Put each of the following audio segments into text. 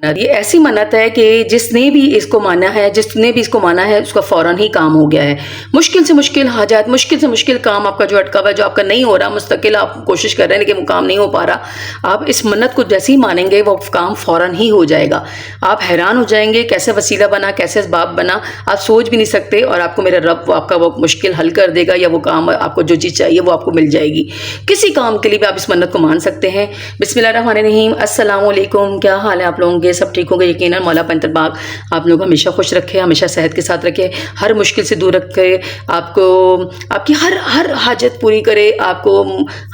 ये ऐसी मन्नत है कि जिसने भी इसको माना है उसका फ़ौरन ही काम हो गया है। मुश्किल से मुश्किल हाजात, मुश्किल से मुश्किल काम आपका जो अटका हुआ है, जो आपका नहीं हो रहा, मुस्तकिल आप कोशिश कर रहे हैं लेकिन वो काम नहीं हो पा रहा, आप इस मन्नत को जैसे ही मानेंगे वो काम फ़ौरन ही हो जाएगा। आप हैरान हो जाएंगे कैसे वसीला बना, कैसे असबाब बना, आप सोच भी नहीं सकते। और आपको मेरा रब आपका वो मुश्किल हल कर देगा, या वो काम आपको जो चीज़ चाहिए वो आपको मिल जाएगी। किसी काम के लिए भी आप इस मन्नत को मान सकते हैं। बिस्मिल्लाहिर्रहमानिर्रहीम। अस्सलामु अलैकुम। क्या हाल है आप लोगों के? सब ठीक होंगे यकीनन। मौला पंतर बाग आप लोग हमेशा खुश रखे, हमेशा सेहत के साथ रखे, हर मुश्किल से दूर रखे, आपको आपकी हर हर हाजत पूरी करे, आपको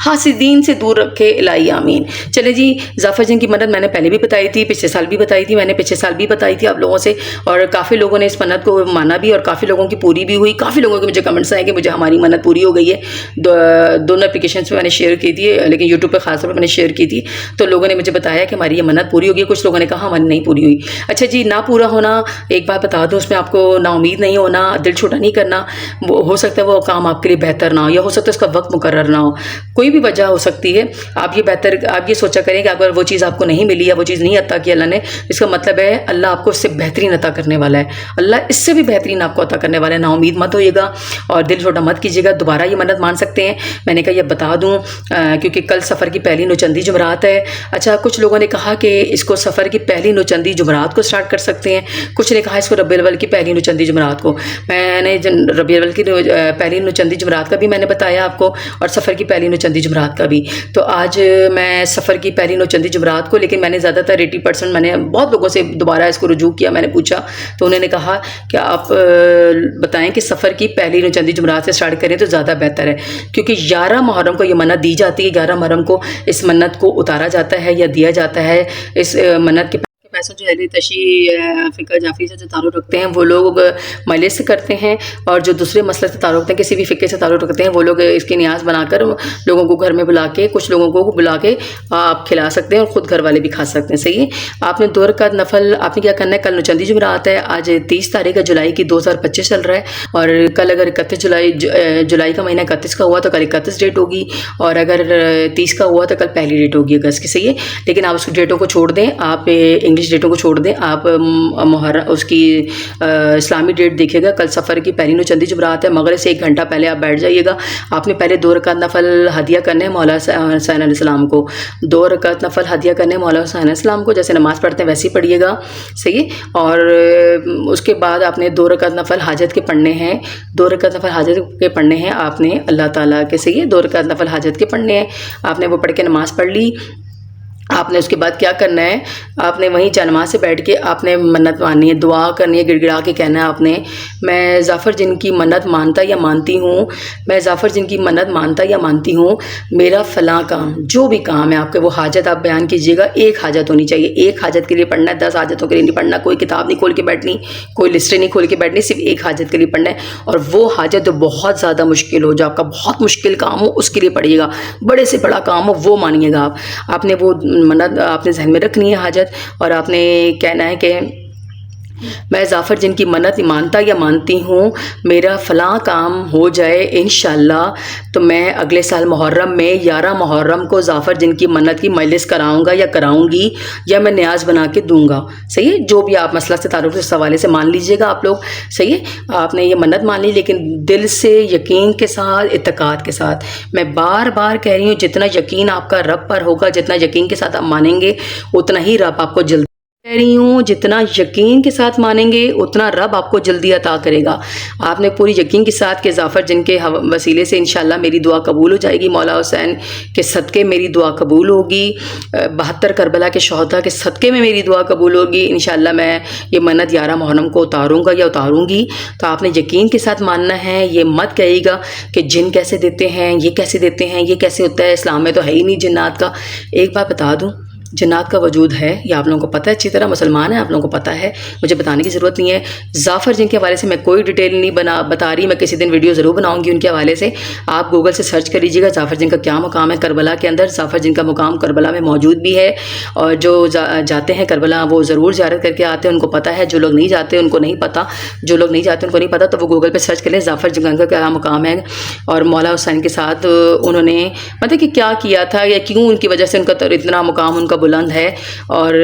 हासिदीन से दूर रखे। इलाही आमीन। चले जी, जाफर जंग की मन्नत मैंने पहले भी बताई थी, पिछले साल भी बताई थी, मैंने पिछले साल भी बताई थी आप लोगों से, और काफ़ी लोगों ने इस मन्नत को माना भी और काफ़ी लोगों की पूरी भी हुई। काफ़ी लोगों के मुझे कमेंट्स आए कि मुझे हमारी मन्नत पूरी हो गई है। दोनों एप्लीकेशन में मैंने शेयर की थी, लेकिन यूट्यूब पर खासतौर पर मैंने शेयर की थी, तो लोगों ने मुझे बताया कि हमारी ये मन्नत पूरी हो गई। कुछ लोगों ने कहा हमारी नहीं पूरी हुई। अच्छा जी, ना पूरा होना, एक बात बता दूं, उसमें आपको नाउमीद नहीं होना, दिल छोटा नहीं करना। वो हो सकता है वो काम आपके लिए बेहतर ना हो, या हो सकता है उसका वक्त मुकर्रर ना हो, कोई भी वजह हो सकती है। आप ये सोचा करें कि अगर वो चीज़ आपको नहीं मिली या वो चीज़ नहीं अता की अल्लाह ने, इसका मतलब है अल्लाह आपको इससे बेहतरीन अता करने वाला है, अल्लाह इससे भी बेहतरीन आपको अता करने वाला है। नाउमीद मत होइएगा और दिल छोटा मत कीजिएगा। दोबारा ये मन्नत मान सकते हैं। मैंने कहा ये बता दूं क्योंकि कल सफ़र की पहली नौचंदी जुमरात है। अच्छा, कुछ लोगों ने कहा कि इसको सफ़र की पहली नौचंदी जुमरात को स्टार्ट कर सकते हैं, कुछ ने कहा इसको रबीउल अव्वल की पहली नौचंदी जुमरात को। मैंने रबीउल अव्वल की पहली नौचंदी जुमरात का भी मैंने बताया आपको, और सफ़र की पहली नौचंदी जुमरात का भी। तो आज मैं सफ़र की पहली नौचंदी जुमरात को, लेकिन मैंने ज़्यादातर 80% मैंने बहुत लोगों से दोबारा इसको रुजू किया, मैंने पूछा तो उन्होंने कहा कि आप बताएं कि सफ़र की पहली नौचंदी जुमरात से स्टार्ट करें तो ज़्यादा बेहतर है, क्योंकि 11 मुहर्रम को ये मन्नत दी जाती है। 11 मुहर्रम को इस मन्नत को उतारा जाता है या दिया जाता है। इस मन्नत के पैसा जो अहले तशी फ़िक़्ह जाफ़री से जो ताल्लुक़ रखते हैं वो लोग मजलिस से करते हैं, और जो दूसरे मसले से ताल्लुक़ रखते हैं, किसी भी फ़िक़्ह से ताल्लुक़ रखते हैं, वो लोग इसकी नियाज़ बनाकर लोगों को घर में बुला के, कुछ लोगों को बुला के आप खिला सकते हैं और ख़ुद घर वाले भी खा सकते हैं। सही है। आपने 2 रकात नफल आपने क्या करना है, कल नौचंदी जुमरात है, आज 30 तारीख जुलाई की 2025 चल रहा है, और कल अगर 31 जुलाई का महीना 31 का हुआ तो कल 31 डेट होगी, और अगर 30 का हुआ तो कल पहली डेट होगी अगस्त की। सही है। लेकिन आप उस डेटों को छोड़ दें, आप इंग्लिश डेटों को छोड़ दें, आप मुहर्रम उसकी इस्लामी डेट देखिएगा। कल सफ़र की पहली नौचंदी जुमरात है, मगरिब से 1 घंटा पहले आप बैठ जाइएगा। आपने पहले 2 रकात नफल हदिया करने हैं मौला हुसैन अलैहिस्सलाम को, 2 रकात नफल हदिया करने मौला हुसैन अलैहिस्सलाम को, जैसे नमाज़ पढ़ते हैं वैसे ही पढ़िएगा। सही है। और उसके बाद आपने 2 रकात नफल हाजत के पढ़ने हैं, 2 रकात नफल हाजत के पढ़ने हैं आपने अल्लाह ताला के। सही है। 2 रकात नफल हाजत के पढ़ने हैं, आपने वो पढ़ के नमाज़ पढ़ ली। आपने उसके बाद क्या करना है, आपने वहीं जानमाज़ से बैठ के आपने मन्नत माननी है, दुआ करनी है, गिड़गिड़ा के कहना है आपने, मैं जाफ़र जिन की मन्नत मानता या मानती हूँ, मैं जाफ़र जिन की मन्नत मानता या मानती हूँ, मेरा फ़लाँ काम, जो भी काम है आपके, वो हाजत आप बयान कीजिएगा। एक हाजत होनी चाहिए, एक हाजत के लिए पढ़ना है, 10 हाजतों के लिए नहीं पढ़ना। कोई किताब नहीं खोल के बैठनी, कोई लिस्टें नहीं खोल के बैठनी, सिर्फ एक हाजत के लिए पढ़ना है। और वो हाजत जो बहुत ज़्यादा मुश्किल हो, जो आपका बहुत मुश्किल काम हो, उसके लिए पढ़िएगा। बड़े से बड़ा काम हो वो मानिएगा आप। आपने वो मन्नत आपने ज़हन में रखनी है हाजत, और आपने कहना है कि मैं जाफ़र जिन की मन्नत मानता या मानती हूँ, मेरा फ़लाँ काम हो जाए इंशाअल्लाह, तो मैं अगले साल मुहर्रम में 11 मुहर्रम को जाफ़र जिन की मन्नत की मजलिस कराऊँगा या कराऊँगी, या मैं न्याज़ बना के दूँगा। सही है। जो भी आप मसला से ताल्लुक़ इस हवाले से मान लीजिएगा आप लोग। सही है। आपने ये मन्नत मान ली, लेकिन दिल से, यकीन के साथ, इत्तिकाद के साथ। मैं बार बार कह रही हूँ, जितना यकीन आपका रब पर होगा, जितना यकीन के साथ आप मानेंगे, उतना ही रब आपको जल्दी, कह रही हूँ, जितना यकीन के साथ मानेंगे उतना रब आपको जल्दी अता करेगा। आपने पूरी यकीन के साथ कि जाफ़र जिनके वसीले से इंशाअल्लाह मेरी दुआ कबूल हो जाएगी, मौला हुसैन के सदक़े मेरी दुआ कबूल होगी, 72 करबला के शहदा के सदक़े में मेरी दुआ कबूल होगी इंशाअल्लाह। मैं ये मन्नत 11 मुहर्रम को उतारूँगा या उतारूँगी। तो आपने यकीन के साथ मानना है। ये मत कहिएगा कि जिन कैसे देते हैं, ये कैसे देते हैं, ये कैसे होता है, इस्लाम में तो है ही नहीं जिन्नात का। एक बात बता दूँ, जन्नत का वजूद है, ये आप लोगों को पता है अच्छी तरह, मुसलमान है, आप लोगों को पता है, मुझे बताने की ज़रूरत नहीं है। जाफ़र जिन के हवाले से मैं कोई डिटेल नहीं बता रही, मैं किसी दिन वीडियो ज़रूर बनाऊंगी उनके हवाले से। आप गूगल से सर्च कर लीजिएगा जाफ़र जिन का क्या मुकाम है करबला के अंदर। जाफ़र जिन का मुकाम करबला में मौजूद भी है, और जो जाते हैं करबला वो ज़रूर ज़ियारत करके आते हैं, उनको पता है। जो लोग नहीं जाते उनको नहीं पता, जो लोग नहीं जाते उनको नहीं पता, तो वो गूगल पर सर्च कर लें जाफ़र जिन का क्या मुकाम है। और मौला हुसैन के साथ उन्होंने मतलब कि क्या किया था, या क्यों उनकी वजह से उनका इतना मुकाम उनका बुलंद है, और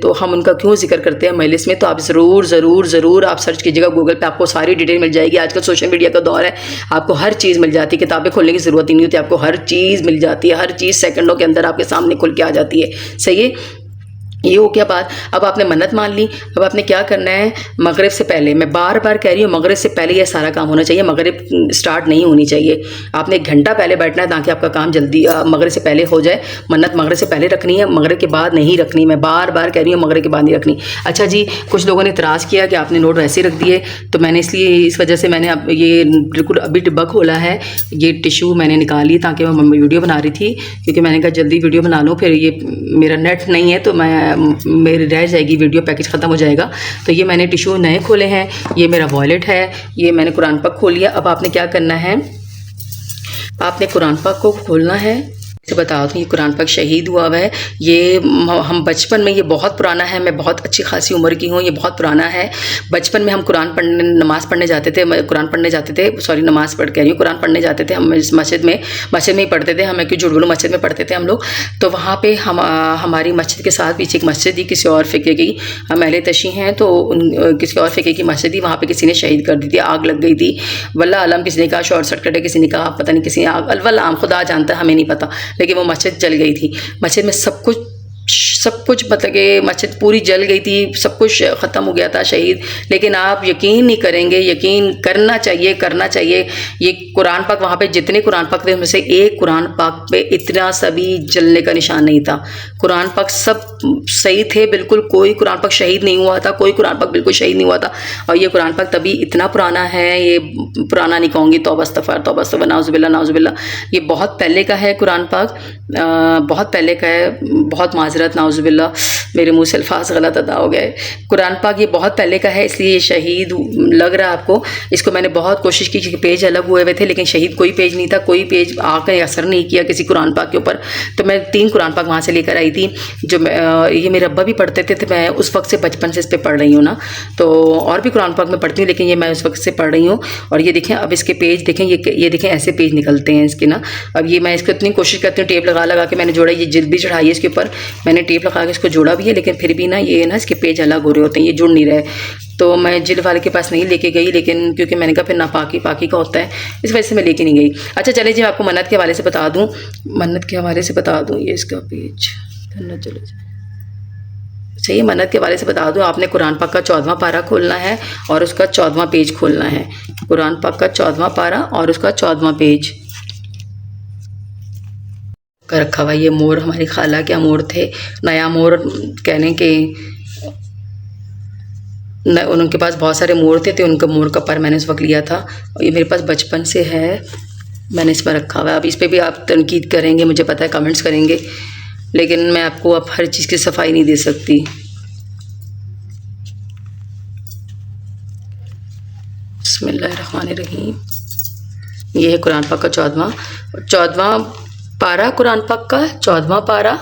तो हम उनका क्यों जिक्र करते हैं मजलिस में। तो आप ज़रूर ज़रूर ज़रूर आप सर्च कीजिएगा गूगल पे, आपको सारी डिटेल मिल जाएगी। आजकल सोशल मीडिया का दौर है, आपको हर चीज़ मिल जाती है, किताबें खोलने की ज़रूरत ही नहीं होती, आपको हर चीज़ मिल जाती है, हर चीज़ सेकंडों के अंदर आपके सामने खुल के आ जाती है। सही है, ये हो क्या बात। अब आपने मन्नत मान ली, अब आपने क्या करना है, मगरिब से पहले, मैं बार बार कह रही हूँ मगरिब से पहले ये सारा काम होना चाहिए, मगरिब स्टार्ट नहीं होनी चाहिए। आपने 1 घंटा पहले बैठना है ताकि आपका काम जल्दी मगरिब से पहले हो जाए। मन्नत मगरिब से पहले रखनी है, मगरिब के बाद नहीं रखनी। मैं बार बार कह रही हूँ मगरिब के बाद नहीं रखनी। अच्छा जी, कुछ लोगों ने इतराज़ किया कि आपने नोट वैसे रख दिए, तो मैंने इसलिए इस वजह से मैंने अब ये बिल्कुल अभी डिब्बा खोला है, ये टिशू मैंने निकाली ताकि मैं वीडियो बना रही थी, क्योंकि मैंने कहा जल्दी वीडियो बना लूँ, फिर ये मेरा नेट नहीं है तो मेरी रह जाएगी वीडियो, पैकेज ख़त्म हो जाएगा। तो ये मैंने टिशू नए खोले हैं, ये मेरा वॉलेट है, ये मैंने कुरान पाक खोल लिया। अब आपने क्या करना है, आपने कुरान पाक को खोलना है। से बता दूँ, ये कुरान पाक शहीद हुआ हुआ है। ये हम बचपन में, ये बहुत पुराना है, मैं बहुत अच्छी खासी उम्र की हूँ, ये बहुत पुराना है। बचपन में हम कुरान पढ़ने, नमाज़ पढ़ने जाते थे, कुरान पढ़ने जाते थे, सॉरी नमाज़ पढ़ कह रही हूँ, कुरान पढ़ने जाते थे हम मस्जिद में ही पढ़ते थे। हमें क्यों झूठ बोलूं, मस्जिद में पढ़ते थे हम लोग। तो वहाँ पे हमारी मस्जिद के साथ पीछे एक मस्जिद थी, किसी और फ़िक़े की, हम अहले तशी हैं, तो किसी और फ़िक़े की मस्जिद थी, वहाँ पर किसी ने शहीद कर दी थी, आग लग गई थी। वल्लाह आलम, किसी ने कहा शॉर्ट सर्किट है, किसी ने कहा पता नहीं, किसी ने आग, अल्लाह आलम, खुदा जानता है, हमें नहीं पता, लेकिन वो मस्जिद जल गई थी। मस्जिद में सब कुछ मतलब कि मस्जिद पूरी जल गई थी, सब कुछ ख़त्म हो गया था, शहीद। लेकिन आप यकीन नहीं करेंगे, यकीन करना चाहिए। ये कुरान पाक, वहाँ पे जितने कुरान पाक थे उनमें से एक कुरान पाक पे इतना सा भी जलने का निशान नहीं था। कुरान पाक सब सही थे बिल्कुल, कोई कुरान पाक शहीद नहीं हुआ था, कोई कुरान पाक बिल्कुल शहीद नहीं हुआ था। और ये कुरान पाक तभी इतना पुराना है, ये पुराना नहीं कहूँगी, तौबा इस्तग़फ़ार, नाउज़ुबिल्लाह, ये बहुत पहले का है कुरान पाक, बहुत पहले का है, बहुत माजरत, नाउज़ुबिल्लाह, मेरे मुंह से अल्फाज गलत अदा हो गए। कुरान पाक ये बहुत पहले का है, इसलिए ये शहीद लग रहा है आपको। इसको मैंने बहुत कोशिश की कि पेज अलग हुए थे, लेकिन शहीद कोई पेज नहीं था, कोई पेज आकर असर नहीं किया किसी कुरान पाक के ऊपर। तो मैं 3 कुरान पाक वहाँ से लेकर आई थी, जो ये मेरे अब्बा भी पढ़ते थे, तो मैं उस वक्त से बचपन से इस पर पढ़ रही हूँ ना। तो और भी कुरान पाक में पढ़ती हूँ, लेकिन ये मैं उस वक्त से पढ़ रही हूँ। और ये देखें, अब इसके पेज देखें, ये देखें ऐसे पेज निकलते हैं इसके ना। अब ये मैं इसको इतनी कोशिश करती हूँ, टेप लगा के मैंने जोड़ा, ये जिल्द भी चढ़ाई है इसके ऊपर, मैंने टेप लगा के इसको जोड़ा भी है, लेकिन फिर भी ना ये ना इसके पेज अलग हो रहे होते हैं, ये जुड़ नहीं रहे। तो मैं जिल्द वाले के पास नहीं लेके गई, लेकिन क्योंकि मैंने कहा फिर नापाकी पाकी का होता है, इस वजह से मैं लेके नहीं गई। अच्छा चले जी, मैं आपको मन्नत के हवाले से बता दूँ, ये इसका पेज करना, चलो सही, मन्नत के हवाले से बता दूँ। आपने कुरान पाक का 14वां पारा खोलना है और उसका 14वां पेज खोलना है। कुरान पाक का 14वां पारा और उसका 14वां पेज का रखा हुआ। ये मोर हमारी खाला के मोर थे, नया मोर कहने के, उनके पास बहुत सारे मोर थे, तो उनका मोर का पर मैंने इस वक्त लिया था। और ये मेरे पास बचपन से है, मैंने इस पर रखा हुआ है। अब इस पर भी आप तनकीद करेंगे, मुझे पता है, कमेंट्स करेंगे, लेकिन मैं आपको अब हर चीज़ की सफाई नहीं दे सकती। बिस्मिल्लाहिर्रहमानिर्रहीम। ये है कुरान पाक का 14वां पारा, कुरान पाक का 14वां पारा,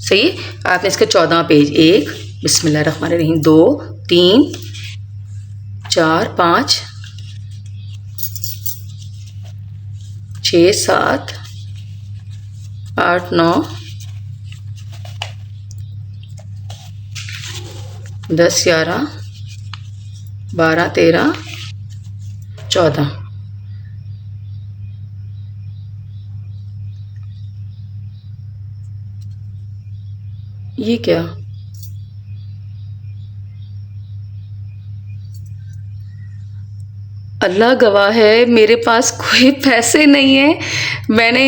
सही है। आपने इसका 14वां पेज, 1 बिस्मिल्लाहिर्रहमानिर्रहीम, 2 3 4 5 6 7 8 9 10 11 12 13 14। ये क्या, अल्लाह गवाह है, मेरे पास कोई पैसे नहीं है। मैंने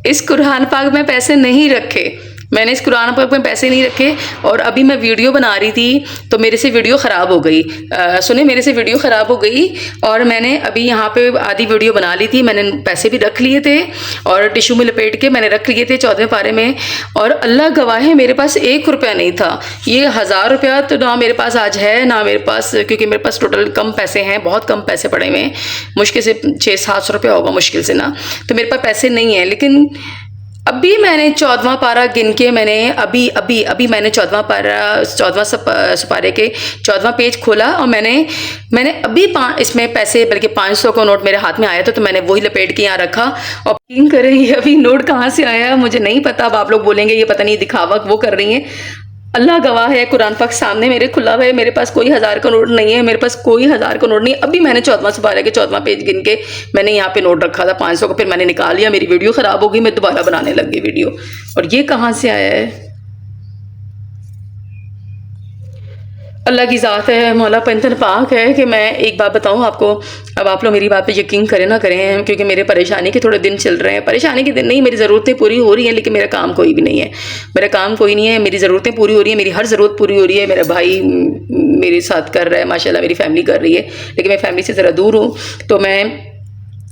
इस कुरान पाक में पैसे नहीं रखे, मैंने इस कुरान पाक में पैसे नहीं रखे। और अभी मैं वीडियो बना रही थी तो मेरे से वीडियो ख़राब हो गई, सुने, मेरे से वीडियो ख़राब हो गई। और मैंने अभी यहाँ पे आधी वीडियो बना ली थी, मैंने पैसे भी रख लिए थे और टिशू में लपेट के मैंने रख लिए थे 14वें पारे में। और अल्लाह गवाह है, मेरे पास 1 रुपया नहीं था। ये 1000 रुपया तो ना मेरे पास आज है, ना मेरे पास, क्योंकि मेरे पास टोटल कम पैसे हैं, बहुत कम पैसे पड़े हुए, मुश्किल से 600-700 रुपया होगा मुश्किल से ना। तो मेरे पास पैसे नहीं हैं, लेकिन अभी मैंने 14वां पारा गिन के मैंने अभी अभी अभी मैंने 14वां पारा 14वां सुपारे के 14वां पेज खोला और मैंने अभी इसमें पैसे बल्कि 500 का नोट मेरे हाथ में आया था, तो मैंने वही लपेट के यहाँ रखा। और यकीन करें ये अभी नोट कहाँ से आया है मुझे नहीं पता। अब आप लोग बोलेंगे ये पता नहीं दिखावा वो कर रही हैं, अल्लाह गवाह है, कुरान पाक सामने मेरे खुला हुआ है, मेरे पास कोई 1000 का नोट नहीं है, मेरे पास कोई 1000 का नोट नहीं है। अभी मैंने 14वां सुपारे के 14वां पेज गिन के मैंने यहाँ पे नोट रखा था 500 का, फिर मैंने निकाल लिया, मेरी वीडियो ख़राब हो गई, मैं दोबारा बनाने लग गई वीडियो। और ये कहाँ से आया है? अल्लाह की ज़ात है, मौला पंतन पाक है कि मैं एक बात बताऊं आपको। अब आप लोग मेरी बात पे यकीन करें ना करें, क्योंकि मेरे परेशानी के थोड़े दिन चल रहे हैं। परेशानी के दिन नहीं, मेरी ज़रूरतें पूरी हो रही हैं, लेकिन मेरा काम कोई भी नहीं है। मेरा काम कोई नहीं है, मेरी ज़रूरतें पूरी हो रही हैं, मेरी हर ज़रूरत पूरी हो रही है। मेरा भाई मेरे साथ कर रहा है, माशाल्लाह मेरी फैमिली कर रही है, लेकिन मैं फैमिली से ज़रा दूर हूँ। तो मैं,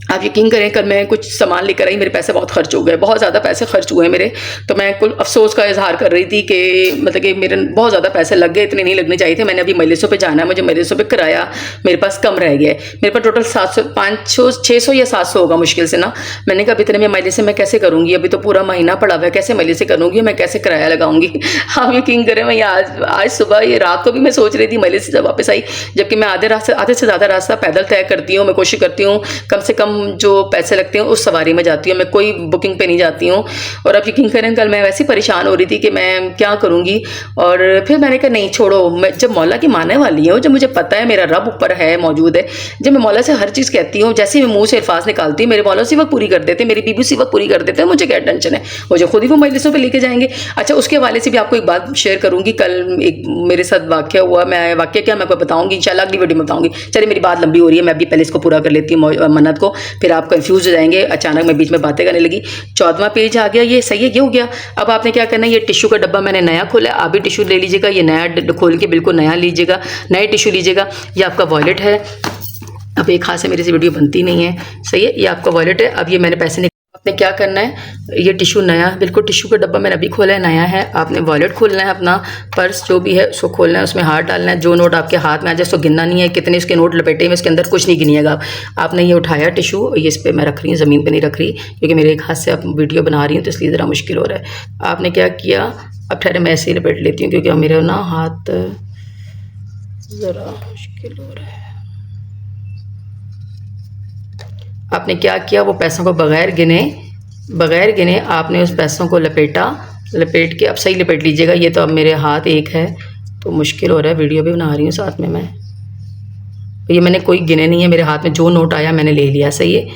आप यकीन करें, कल मैं कुछ सामान लेकर आई, मेरे पैसे बहुत खर्च हो गए, बहुत ज़्यादा पैसे खर्च हुए हैं मेरे। तो मैं कुल अफसोस का इजहार कर रही थी कि मतलब कि मेरे बहुत ज़्यादा पैसे लग गए, इतने नहीं लगने चाहिए थे। मैंने अभी मजलिसों पे जाना है, मुझे मजलिसों पे किराया मेरे पास कम रह गया है। मेरे पास टोटल 700 500 600 या 700 होगा मुश्किल से ना। मैंने कहा इतने में मजलिसें मैं कैसे करूँगी, अभी तो पूरा महीना पड़ा हुआ है, कैसे मजलिसें करूँगी मैं, कैसे किराया लगाऊंगी। आप यकीन करें, मैं आज सुबह ये रात को भी मैं सोच रही थी मजलिस से जब वापस आई, जबकि मैं आधे से ज़्यादा रास्ता पैदल तय करती हूँ। मैं कोशिश करती हूँ कम से कम जो पैसे लगते हैं उस सवारी में जाती हूँ, मैं कोई बुकिंग पे नहीं जाती हूँ। और अब यकीन करें, कल मैं वैसे परेशान हो रही थी कि मैं क्या करूँगी। और फिर मैंने कहा नहीं छोड़ो, मैं जब मौला की मानने वाली हूँ, जब मुझे पता है मेरा रब ऊपर है, मौजूद है, जब मैं मौला से हर चीज़ कहती हूँ, जैसे मैं मुँह से अल्फाज निकालती हूँ, मेरे मौला उसी वक्त पूरी कर देते हैं, मेरी बीबी उसी वक्त पूरी कर देते हैं। मुझे क्या टेंशन है, मुझे खुद ही वो मजलिसों पर लेके जाएंगे। अच्छा, उसके हवाले से भी आपको एक बात शेयर करूँगी। कल एक मेरे साथ वाक़या हुआ, मैं वाक़या क्या मैं आपको बताऊँगी इंशाल्लाह अगली वीडियो में बताऊँगी। चलिए मेरी बात लंबी हो रही है, मैं अभी पहले इसको पूरा कर लेती हूँ मन्नत को, फिर आप कंफ्यूज हो जाएंगे। अचानक मैं बीच में बातें करने लगी। 14वां पेज आ गया, ये सही है, ये हो गया। अब आपने क्या करना है, ये टिश्यू का डब्बा मैंने नया खोला है, आप भी टिश्यू ले लीजिएगा, ये नया खोल के बिल्कुल नया लीजिएगा, नए टिश्यू लीजिएगा। ये आपका वॉलेट है। अब एक हाथ से मेरे से वीडियो बनती नहीं है, सही है, ये आपका वॉलेट है। अब ये मैंने पैसे आपने क्या करना है, ये टिश्यू नया, बिल्कुल टिश्यू का डब्बा मैंने अभी खोला है, नया है। आपने वॉलेट खोलना है, अपना पर्स जो भी है उसको खोलना है, उसमें हाथ डालना है, जो नोट आपके हाथ में आ जाए उसको गिनना नहीं है, कितने इसके नोट लपेटे हुए इसके अंदर कुछ नहीं गिनिएगा आप। आपने ये उठाया टिश्यू, ये इस पर मैं रख रही हूँ, ज़मीन पर नहीं रख रही, क्योंकि मेरे एक हाथ से आप वीडियो बना रही हूँ तो इसलिए ज़रा मुश्किल हो रहा है। आपने क्या किया, अब ठहरे मैं ऐसे ही लपेट लेती हूँ, क्योंकि मेरा ना हाथ ज़रा मुश्किल हो रहा है। आपने क्या किया, वो पैसों को बगैर गिने आपने उस पैसों को लपेट के, अब सही लपेट लीजिएगा। ये तो अब मेरे हाथ एक है तो मुश्किल हो रहा है, वीडियो भी बना रही हूँ साथ में मैं। ये मैंने कोई गिने नहीं है, मेरे हाथ में जो नोट आया मैंने ले लिया, सही है,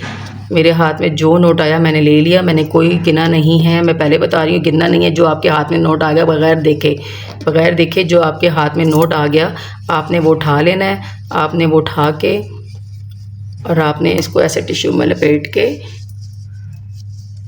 मेरे हाथ में जो नोट आया मैंने ले लिया, मैंने कोई गिना नहीं है। मैं पहले बता रही हूँ, गिनना नहीं है। जो आपके हाथ में नोट आ गया बगैर देखे जो आपके हाथ में नोट आ गया, आपने वो उठा लेना है। आपने वो उठा के और आपने इसको ऐसे टिश्यू में लपेट के,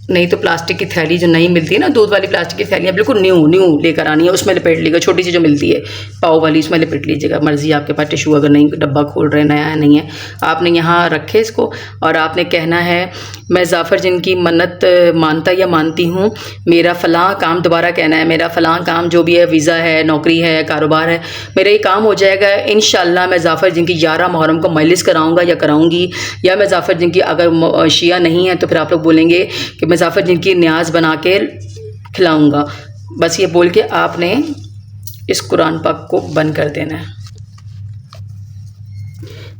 नहीं तो प्लास्टिक की थैली जो नई मिलती है ना, दूध वाली प्लास्टिक की थैलियाँ बिल्कुल न्यू लेकर आनी है, उसमें लपेट लीजिएगा। छोटी सी जो मिलती है पाव वाली, उसमें लपेट लीजिएगा। मर्जी आपके पास टिश्यू, अगर नहीं डब्बा खोल रहे नया है नहीं है, आपने यहाँ रखे इसको। और आपने कहना है, मैं जाफ़र जिनकी मन्नत मानता या मानती हूँ, मेरा फ़लाँ काम, दोबारा कहना है, मेरा फ़लाँ काम जो भी है, वीज़ा है, नौकरी है, कारोबार है, मेरा ये काम हो जाएगा इंशाअल्लाह। मैं जाफ़र जिनकी 11 मुहर्रम को मजलिस कराऊँगा या कराऊँगी, या मैं जाफ़र जिनकी, अगर शिया नहीं है तो फिर आप लोग बोलेंगे कि मैं जाफ़र जिनकी न्याज बना के खिलाऊँगा। बस ये बोल के आपने इस कुरान पाक को बंद कर देना है।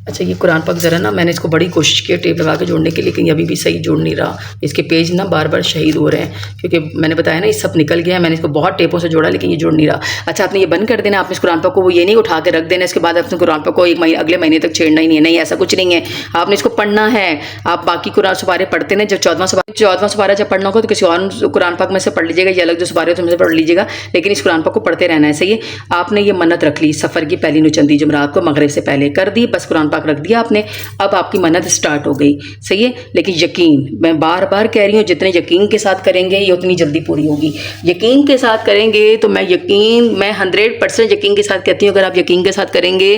अच्छा, ये कुरान पाक ज़रा ना, मैंने इसको बड़ी कोशिश की टेप लगा के जोड़ने की, लेकिन अभी भी सही जोड़ नहीं रहा। इसके पेज ना बार बार शहीद हो रहे हैं, क्योंकि मैंने बताया ना ये सब निकल गया है। मैंने इसको बहुत टेपों से जोड़ा, लेकिन ये जोड़ नहीं रहा। अच्छा, आपने ये बंद कर देना, आपने इस कुरान पाक को वो ये नहीं उठा के रख देना, इसके बाद आपने कुरान पाक को अगले महीने तक छेड़ना ही नहीं है। नहीं, ऐसा कुछ नहीं है, आपने इसको पढ़ना है। आप बाकी कुरान सुपारे पढ़ते हैं, जब 14वां सुपारा जब पढ़ना होगा तो किसी और कुरान पाक में से पढ़ लीजिएगा, ये अलग जो सुपारे तुमसे पढ़ लीजिएगा, लेकिन इस कुरान पाक को पढ़ते रहना है, सही है। आपने ये मन्नत रख ली, सफ़र की पहली नुचंदी जुमरात को मगरिब से पहले कर दी, बस कुरान पाक रख दिया आपने। अब आपकी मन्नत स्टार्ट हो गई, सही है। लेकिन यकीन, मैं बार बार कह रही हूँ, जितने यकीन के साथ करेंगे ये उतनी जल्दी पूरी होगी। यकीन के साथ करेंगे तो मैं 100% यकीन के साथ कहती हूँ, अगर आप यकीन के साथ करेंगे,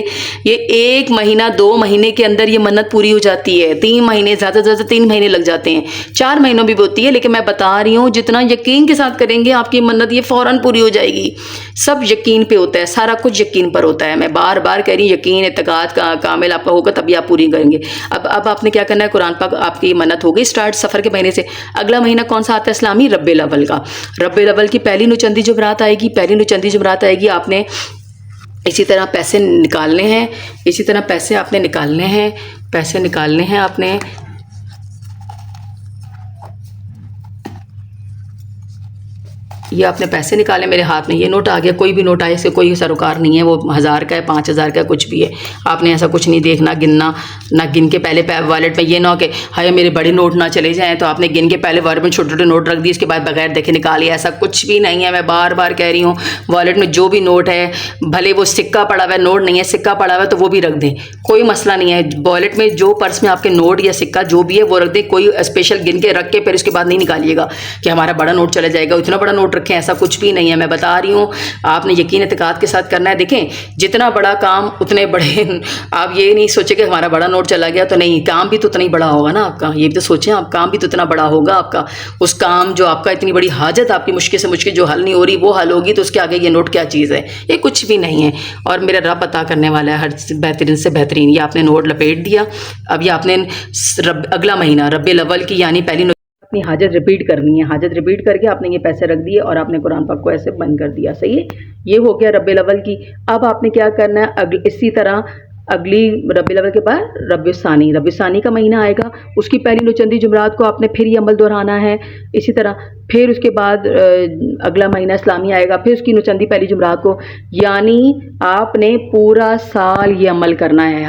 ये 1 महीना 2 महीने के अंदर ये मन्नत पूरी हो जाती है। 3 महीने, ज़्यादा से ज़्यादा 3 महीने लग जाते हैं, 4 महीनों भी होती है। लेकिन मैं बता रही हूँ, जितना यकीन के साथ करेंगे आपकी मन्नत ये फ़ौरन पूरी हो जाएगी। सब यकीन पे होता है, सारा कुछ यकीन पर होता है। मैं बार बार कह रही हूँ, यकीन, इत्तेकाद का कामिल आप आपका होगा तभी आप पूरी करेंगे। अब आपने क्या करना है, कुरान पाक आपकी मन्नत हो गई स्टार्ट सफ़र के महीने से। अगला महीना कौन सा आता है इस्लामी? रब्बे अव्वल का। रब्बे अव्वल की पहली नुचंदी जुमरात आएगी, पहली नुचंदी जुमरात आएगी, आपने इसी तरह पैसे निकालने हैं, इसी तरह पैसे आपने निकालने हैं, पैसे निकालने हैं आपने। ये आपने पैसे निकाले, मेरे हाथ में ये नोट आ गया। कोई भी नोट आए, इससे कोई सरोकार नहीं है, वो 1000 का है, 5000 का, कुछ भी है। आपने ऐसा कुछ नहीं देखना, गिनना ना, गिन के पहले वॉलेट में ये ना हो कि हाय मेरे बड़े नोट ना चले जाएं, तो आपने गिन के पहले वॉलेट में छोटे छोटे नोट रख दिए, इसके बाद बगैर देखे निकालिए। ऐसा कुछ भी नहीं है, मैं बार बार कह रही हूँ। वॉलेट में जो भी नोट है, भले वो सिक्का पड़ा हुआ है, नोट नहीं है, सिक्का पड़ा हुआ है तो वो भी रख दें, कोई मसला नहीं है। वॉलेट में जो पर्स में आपके नोट या सिक्का जो भी है वो रख दें, कोई स्पेशल गिन के रख के फिर उसके बाद नहीं निकालिएगा कि हमारा बड़ा नोट चला जाएगा, इतना बड़ा नोट रखें, ऐसा कुछ भी नहीं है। मैं बता रही हूँ, आपने यकीन एतकाद के साथ करना है। देखें, जितना बड़ा काम उतने बड़े, आप ये नहीं सोचे कि हमारा बड़ा नोट चला गया तो नहीं, काम भी तो उतना ही बड़ा होगा ना आपका। ये भी तो सोचें, आप काम भी तो इतना बड़ा होगा आपका। उस काम जो आपका इतनी बड़ी हाजत आपकी मुश्किल से मुश्किल जो हल नहीं हो रही वो हल होगी, तो उसके आगे ये नोट क्या चीज़ है? ये कुछ भी नहीं है। और मेरा रब अता करने वाला है हर बेहतरीन से बेहतरीन। ये आपने नोट लपेट दिया। अब ये आपने अगला महीना रब्बे अव्वल की यानी पहली अपनी हाजत रिपीट करनी है। हाजत रिपीट करके आपने ये पैसे रख दिए और आपने कुरान पाक को ऐसे बंद कर दिया। सही है, ये हो गया रब्बे अव्वल की। अब आपने क्या करना है, इसी तरह अगली रब्बे अव्वल के बाद रब्बे सानी का महीना आएगा, उसकी पहली नुचंदी जुमरात को आपने फिर ये अमल दोहराना है। इसी तरह फिर उसके बाद अगला महीना इस्लामी आएगा, फिर उसकी नुचंदी पहली जुमरात को, यानी आपने पूरा साल ये अमल करना है।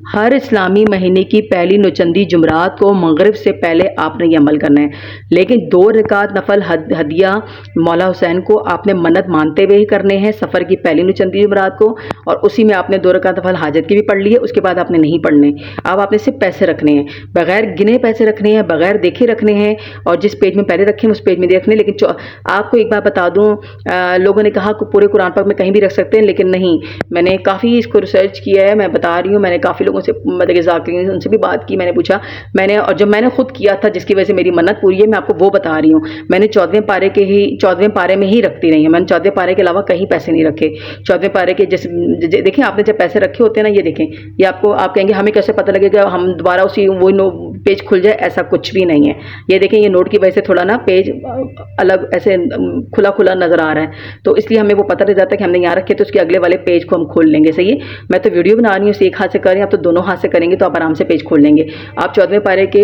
हर इस्लामी महीने की पहली नुचंदी जुमरात को मगरिब से पहले आपने ये अमल करना है। लेकिन 2 रकात नफल हदिया मौला हुसैन को आपने मन्नत मानते हुए ही करने हैं सफ़र की पहली नुचंदी जुमरात को, और उसी में आपने 2 रकात नफल हाजत की भी पढ़ ली है, उसके बाद आपने नहीं पढ़ने। अब आपने सिर्फ पैसे रखने हैं, बगैर गिने पैसे रखने हैं, बगैर देखे रखने हैं, और जिस पेज में पहले रखे उस पेज में रखने। लेकिन आपको एक बात बता दूं, लोगों ने कहा कि पूरे कुरान पाक में कहीं भी रख सकते हैं, लेकिन नहीं, मैंने काफ़ी इसको रिसर्च किया है। मैं बता रही हूँ, मैंने काफ़ी लोगों से, मतलब ज़ाकिरीन उनसे भी बात की, मैंने पूछा, और जब मैंने खुद किया था जिसकी वजह से मेरी मन्नत पूरी है, मैं आपको वो बता रही हूँ। मैंने 14वें पारे में ही रखती रही है, मैंने 14वें पारे के अलावा कहीं पैसे नहीं रखे। 14वें पारे के जैसे देखें आपने जब पैसे रखे होते हैं ना, ये देखें, ये आपको, आप कहेंगे हमें कैसे पता लगेगा, हम दोबारा उसी वो पेज खुल जाए, ऐसा कुछ भी नहीं है। ये देखें, ये नोट की वजह से थोड़ा ना पेज अलग ऐसे खुला खुला नजर आ रहा है, तो इसलिए हमें वो पता लग जाता है कि हमने यहाँ रखे, तो उसके अगले वाले पेज को हम खोल लेंगे। सही है, मैं तो वीडियो बना रही हूँ, एक हाथ से करें, आप तो दोनों हाथ से करेंगे तो आप आराम से पेज खोल लेंगे। आप 14वें पारे के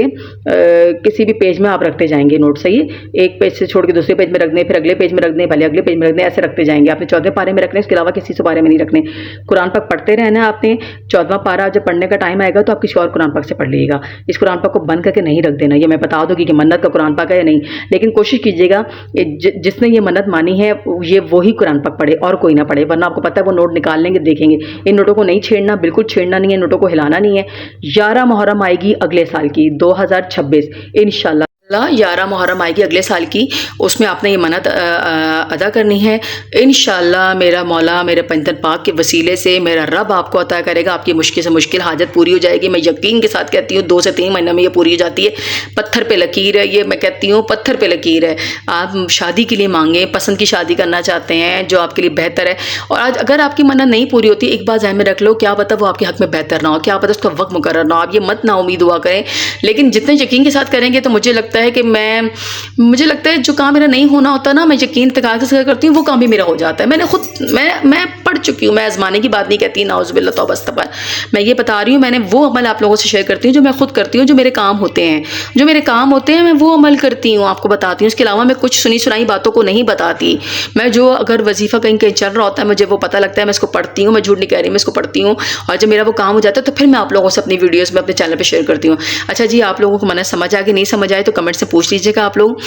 किसी भी पेज में आप रखते जाएंगे नोट। सही है, एक पेज से छोड़ के दूसरे पेज में रख दें, फिर अगले पेज में रख दें, पहले अगले पेज में रख दें, ऐसे रखते जाएंगे। आपने 14वें पारे में रखने, इसके अलावा किसी से पारे में नहीं रखने। कुरान पाक पढ़ते रहना है आपने। 14वां पारा जब पढ़ने का टाइम आएगा तो आप किसी और कुरान पाक से पढ़ लीजिएगा। इस कुरान पाक को बंद करके नहीं रख देना। ये मैं बता दूंगी कि मन्नत का कुरान पाक है या नहीं, लेकिन कोशिश कीजिएगा जिसने ये मन्नत मानी है ये वही कुरान पाक पढ़े और कोई ना पढ़े, वरना आपको पता है वो नोट निकाल लेंगे, देखेंगे। इन नोटों को नहीं छेड़ना, बिल्कुल छेड़ना नहीं है, नोटों को हिलाना नहीं है। 11 मुहर्रम आएगी अगले साल की 2026 इंशाल्लाह। 11 मुहर्रम आएगी अगले साल की, उसमें आपने ये मन्नत अदा करनी है। इंशाल्लाह मेरा मौला मेरे पंजतन पाक के वसीले से मेरा रब आपको अता करेगा, आपकी मुश्किल से मुश्किल हाजत पूरी हो जाएगी। मैं यकीन के साथ कहती हूँ 2 से 3 महीने में ये पूरी हो जाती है। पत्थर पे लकीर है ये, मैं कहती हूँ पत्थर पे लकीर है। आप शादी के लिए मांगें, पसंद की शादी करना चाहते हैं जो आपके लिए बेहतर है, और आज अगर आपकी मन्नत नहीं पूरी होती, एक बात ज़हन में रख लो, क्या पता वो आपके हक में बेहतर ना हो, क्या पता उसका वक्त मुकर्रर ना हो। आप ये मत ना उम्मीद दुआ करें, लेकिन जितने यकीन के साथ करेंगे तो मुझे लगता है कि मुझे लगता है जो काम मेरा नहीं होना होता ना, मैं यकीन तकाद से करती हूँ वो काम भी मेरा हो जाता है। मैंने खुद मैं पढ़ चुकी हूँ, मैं आजमाने की बात नहीं कहती, नाउज़ुबिल्लाह तौबा इस्तग़फ़ार। मैं ये बता रही हूँ, मैंने वो अमल आप लोगों से शेयर करती हूँ जो मैं खुद करती हूँ, जो मेरे काम होते हैं, मैं वो अमल करती हूँ, आपको बताती हूँ। इसके अलावा मैं कुछ सुनी सुनाई बातों को नहीं बताती। मैं जो अगर वजीफ़ा कहीं कहीं चल रहा होता है, मुझे वो पता लगता है, मैं इसको पढ़ती हूँ, मैं झूठ नहीं कह रही, मैं इसको पढ़ती हूँ, और जब मेरा वो काम हो जाता है तो फिर मैं आप लोगों से अपनी वीडियोज़ में अपने चैनल पर शेयर करती हूँ। अच्छा जी, आप लोगों को मन्नत समझ आ गई, नहीं समझ आए तो कमेंट से पूछ लीजिएगा आप लोग,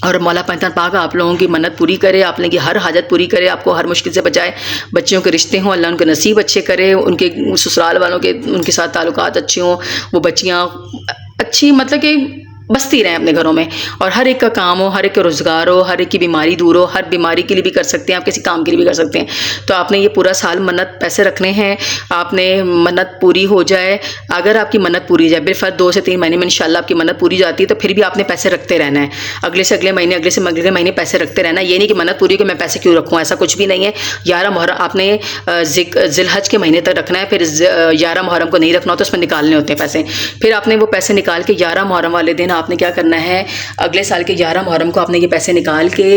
और मौला पंजतन पाक आप लोगों की मन्नत पूरी करे, आप लोगों की हर हाजत पूरी करे, आपको हर मुश्किल से बचाए। बच्चियों के रिश्ते हों, अल्लाह उनके नसीब अच्छे करे, उनके ससुराल वालों के उनके साथ ताल्लुकात अच्छे हों, वो बच्चियाँ अच्छी, मतलब कि बसती रहें अपने घरों में, और हर एक का काम हो, हर एक का रोज़गार हो, हर एक की बीमारी दूर हो। हर बीमारी के लिए भी कर सकते हैं आप, किसी काम के लिए भी कर सकते हैं। तो आपने ये पूरा साल मन्नत पैसे रखने हैं, आपने मन्नत पूरी हो जाए। अगर आपकी मन्नत पूरी जाए, बेफर्ज 2 से 3 महीने में इंशाल्लाह आपकी मन्नत पूरी जाती है, तो फिर भी आपने पैसे रखते रहना है। अगले से अगले महीने, अगले से अगले महीने पैसे रखते रहना है। ये नहीं कि मन्नत पूरी कि मैं पैसे क्यों रखूँ, ऐसा कुछ भी नहीं है। 11 मुहर्रम आपने ज़िलहज के महीने तक रखना है, फिर 11 मुहर्रम को नहीं रखना हो तो उसमें निकालने होते हैं पैसे। फिर आपने वो पैसे निकाल के 11 मुहर्रम वाले दिन आपने क्या करना है, अगले साल के 11 मुहर्रम को आपने ये पैसे निकाल के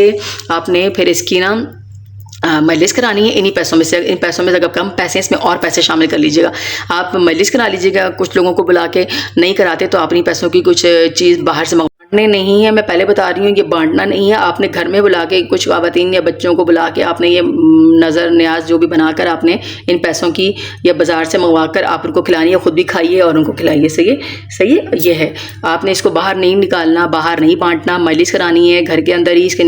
आपने फिर इसकी ना मजलिस करानी है। इन्हीं पैसों में से, इन पैसों में से अगर कम पैसे हैं इसमें और पैसे शामिल कर लीजिएगा। आप मजलिस करा लीजिएगा, कुछ लोगों को बुला के, नहीं कराते तो अपनी पैसों की कुछ चीज़ बाहर से बांटने नहीं है, मैं पहले बता रही हूँ, ये बांटना नहीं है। आपने घर में बुला के कुछ ख़वातीन या बच्चों को बुला के आपने ये नज़र न्याज जो भी बनाकर आपने इन पैसों की या बाज़ार से मंगवा कर आप उनको खिलानी है, ख़ुद भी खाइए और उनको खिलाइए। सही है, सही है, ये है। आपने इसको बाहर नहीं निकालना, बाहर नहीं बांटना, मजलिस करानी है, घर के अंदर ही इसके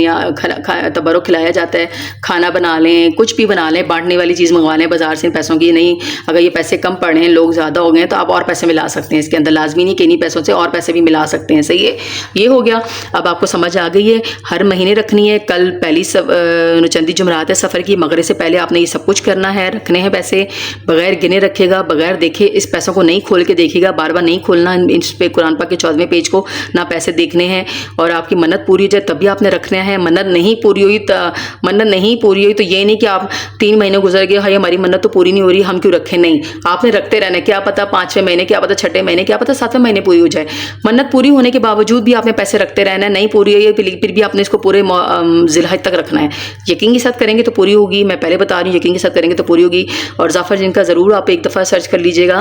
तबरुक खिलाया जाता है। खाना बना लें, कुछ भी बना लें, बांटने वाली चीज़ मंगवा लें बाज़ार से इन पैसों की। नहीं, अगर ये पैसे कम पड़े हैं, लोग ज़्यादा हो गए हैं, तो आप और पैसे मिला सकते हैं इसके अंदर। लाजमी नहीं कि इन्हीं पैसों से और पैसे भी मिला सकते हैं। सही है, ये हो गया। अब आपको समझ आ गई है, हर महीने रखनी है। कल पहली चंदी जुमरात है सफ़र की, मगरिब से पहले आपने ये सब कुछ करना है, रखने हैं पैसे। बगैर गिने रखेगा, बगैर देखे, इस पैसों को नहीं खोल के देखिएगा, बार बार नहीं खोलना इस पे कुरान पाक के 14वें पेज को, ना पैसे देखने हैं। और आपकी मन्नत पूरी हो जाए तभी आपने रखना है। मन्नत नहीं पूरी हुई तो ये नहीं कि आप 3 महीने गुजर गए, भाई हमारी मन्नत तो पूरी नहीं हो रही, हम क्यों रखें। नहीं, आपने रखते रहना। क्या पता 5वें महीने, क्या पता 6ठे महीने, क्या पता 7वें महीने पूरी हो जाए। मन्नत पूरी होने के बावजूद भी आपने पैसे रखते रहना है। नहीं पूरी हुई है फिर भी आपने इसको पूरे ज़िलहज तक रखना है। यकीन के साथ करेंगे तो पूरी होगी, मैं पहले बता रही हूँ, यकीन के साथ करेंगे तो पूरी होगी। और जाफ़र जिनका ज़रूर आप एक दफ़ा सर्च कर लीजिएगा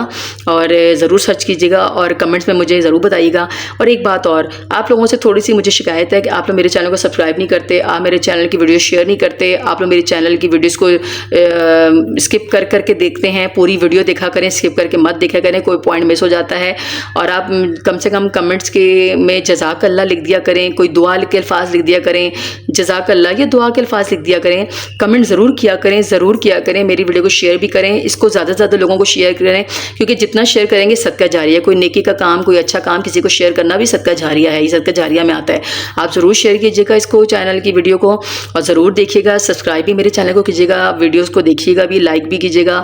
और ज़रूर सर्च कीजिएगा और कमेंट्स में मुझे ज़रूर बताइएगा। और एक बात और, आप लोगों से थोड़ी सी मुझे शिकायत है कि आप लोग मेरे चैनल को सब्सक्राइब नहीं करते, आप मेरे चैनल की वीडियो शेयर नहीं करते, आप लोग मेरे चैनल की वीडियोस को स्किप कर करके देखते हैं। पूरी वीडियो देखा करें, स्किप करके मत देखा करें, कोई पॉइंट मिस हो जाता है। और आप कम से कम कमेंट्स के में जज़ाकल्लाह लिख दिया करें, कोई दुआ के अल्फाज लिख दिया करें, जज़ाकल्लाह या दुआ के अल्फाज लिख दिया करें। कमेंट ज़रूर किया करें, ज़रूर किया करें। मेरी वीडियो को शेयर भी करें, इसको ज़्यादा से ज़्यादा लोगों को शेयर करें, क्योंकि जितना शेयर करेंगे सदका जारिया। कोई नेकी का काम, कोई अच्छा काम किसी को शेयर करना भी सदका जारिया है, ये सदका जारिया में आता है। आप ज़रूर शेयर कीजिएगा इसको, चैनल की वीडियो को, और ज़रूर देखिएगा। सब्सक्राइब भी मेरे चैनल को कीजिएगा, वीडियोज़ को देखिएगा भी, लाइक भी कीजिएगा।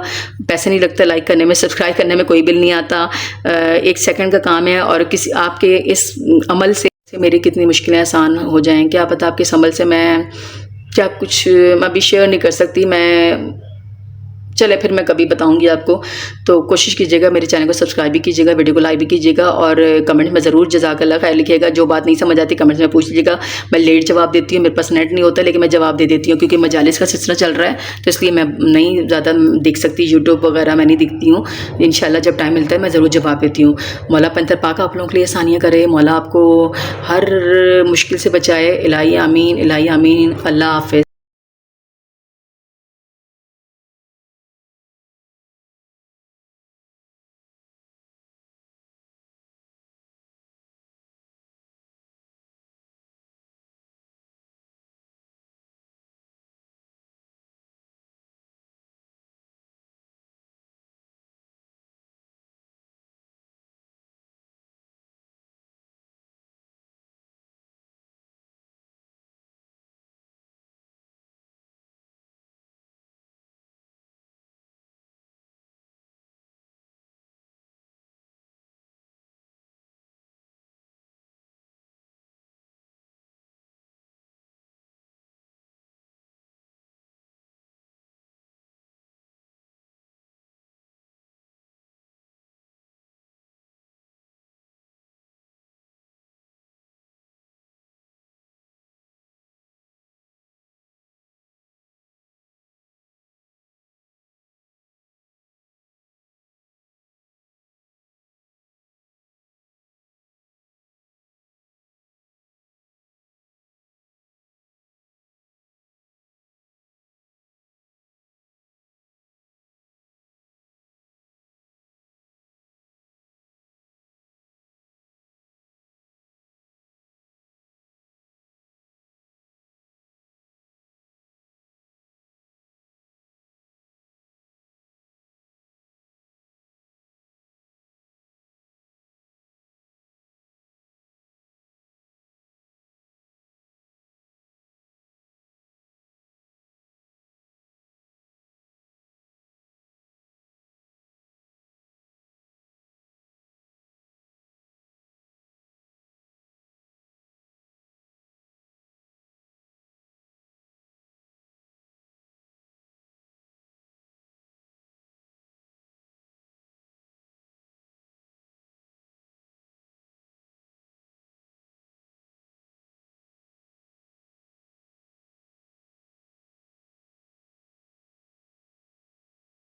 पैसे नहीं लगता लाइक करने में, सब्सक्राइब करने में कोई बिल नहीं आता, 1 सेकंड का काम है। और किसी आपके इस अमल से मेरी कितनी मुश्किलें आसान हो जाएं, क्या पता आपके इस अमल से मैं क्या कुछ मैं अभी शेयर नहीं कर सकती। मैं चले फिर मैं कभी बताऊंगी आपको। तो कोशिश कीजिएगा, मेरे चैनल को सब्सक्राइब भी कीजिएगा, वीडियो को लाइक भी कीजिएगा, और कमेंट में ज़रूर जज़ाकल्लाह खैर लिखिएगा। जो बात नहीं समझ आती कमेंट्स में पूछ लीजिएगा। मैं लेट जवाब देती हूँ, मेरे पास नेट नहीं होता, लेकिन मैं जवाब दे देती हूँ, क्योंकि मजालिस का सिलसिला चल रहा है, तो इसलिए मैं नहीं ज़्यादा देख सकती, यूट्यूब वगैरह मैं नहीं दिखती हूँ। इंशाल्लाह जब टाइम मिलता है मैं ज़रूर जवाब देती हूँ। मौला पंतर पाक आप लोगों के लिए आसानियाँ करे, मौला आपको हर मुश्किल से बचाए। इलाही आमीन, इलाही आमीन। अल्लाह हाफ़िज़।